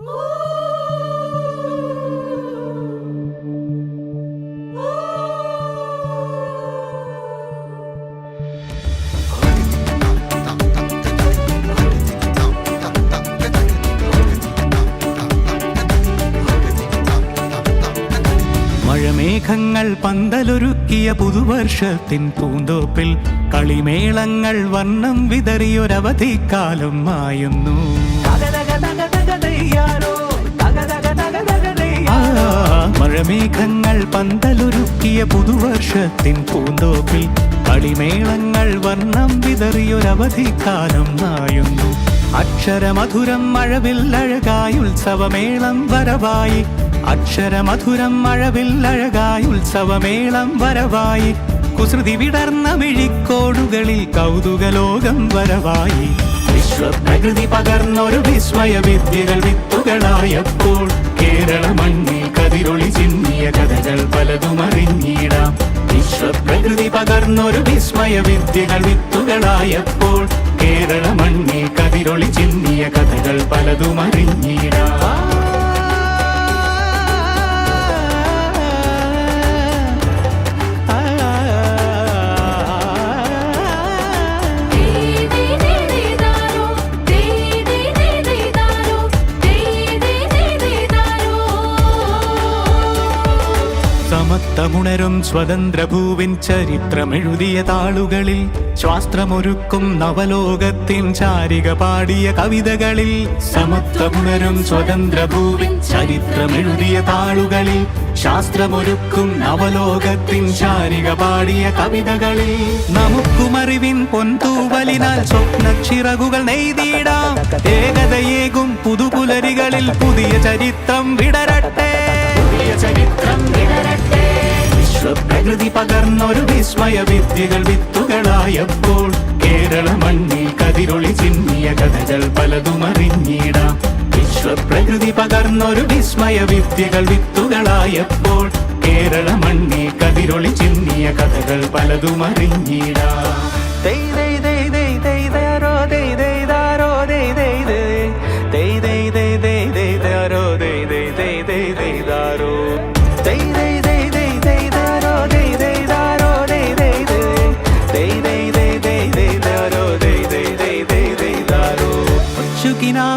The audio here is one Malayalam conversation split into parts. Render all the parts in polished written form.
മഴമേഘങ്ങൾ പന്തലൊരുക്കിയ പുതുവർഷത്തിൻ പൂന്തോപ്പിൽ കളിമേളങ്ങൾ വർണ്ണം വിതറിയൊരവധിക്കാലം മായുന്നു. മഴമേഘങ്ങൾ പന്തലൊരുക്കിയ പുതുവർഷത്തിൻ പൂന്തോപ്പിൽ കളിമേളങ്ങൾ വർണ്ണം വിതറിയൊരവധിക്കാലം മായുന്നു. അക്ഷരമധുരം മഴവില്ലഴകായി ഉത്സവമേളം വരവായി. അക്ഷരമധുരം മഴവില്ലഴകായി ഉത്സവമേളം വരവായി. കുസൃതി വിടർന്ന മിഴിക്കോടുകളിൽ കൗതുകലോകം വരവായി. വിശ്വപ്രകൃതി പകർന്നൊരു വിസ്മയ വിദ്യകൾ വിത്തുകളായപ്പോൾ കേരള മണ്ണിൽ കതിരൊളി ചിന്നിയ കഥകൾ പലതും അറിഞ്ഞിടാം. വിശ്വപ്രകൃതി പകർന്നൊരു വിസ്മയ വിദ്യകൾ വിത്തുകളായപ്പോൾ കേരള മണ്ണിൽ കതിരൊളി ചിന്നിയ കഥകൾ പലതും അറിഞ്ഞിടാം. സമത്വമുണരും സ്വതന്ത്രഭൂവിൻ ചരിത്രമെഴുതിയ താളുകളിൽ ശാസ്ത്രമൊരുക്കും നവലോകത്തിൻ ചാരിക പാടിയ കവിതകളിൽ. സമത്വമുണരും സ്വതന്ത്രഭൂവിൻ ചരിത്രമെഴുതിയ താളുകളിൽ ശാസ്ത്രമൊരുക്കും നവലോകത്തിൻ ചാരിക പാടിയ കവിതകളിൽ. നമുക്കുമറിവിൻ പൊൻതൂവലിനാൽ സ്വപ്നച്ചിറകുകൾ നെയ്തിടാം. ഏകതയേകും പുതുപുലരികളിൽ പുതിയ ചരിത്രം വിടരട്ടെ. വിശ്വപ്രകൃതി പകർന്നൊരു വിസ്മയ വിദ്യകൾ വിത്തുകളായപ്പോൾ കേരള മണ്ണിൽ കതിരൊളി ചിന്നിയ കഥകൾ പലതും അറിഞ്ഞിടാം. വിശ്വപ്രകൃതി പകർന്നൊരു വിസ്മയ വിദ്യകൾ വിത്തുകളായപ്പോൾ കേരള മണ്ണിൽ കതിരൊളി ചിന്നിയ കഥകൾ പലതും അറിഞ്ഞിടാം.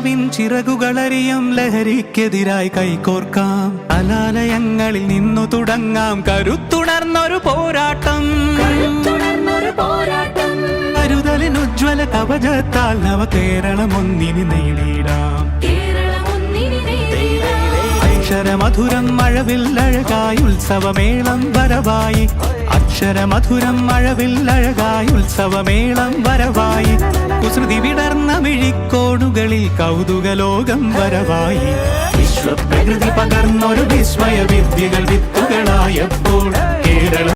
ിൻ ചിറകുകളറിയും ലഹരിക്കെതിരായി കൈകോർക്കാം. കലാലയങ്ങളിൽ നിന്നു തുടങ്ങാം കരുത്തുണർന്നൊരു പോരാട്ടം. കരുതലിനുജ്വല കവചത്താൽ നവ കേരളം ഒന്നിന് നേടിയിടാം. അക്ഷരമധുരം മഴവില്ലഴകായി ഉത്സവമേളം വരവായി. അക്ഷരമധുരം മഴവില്ലഴകായി ഉത്സവമേളം വരവായി. കുസൃതി വിടർന്ന മിഴിക്കോടുകളിൽ കൗതുകലോകം വരവായി. വിശ്വപ്രകൃതി പകർന്നൊരു വിസ്മയ വിദ്യകൾ വിത്തുകളായപ്പോൾ കേരള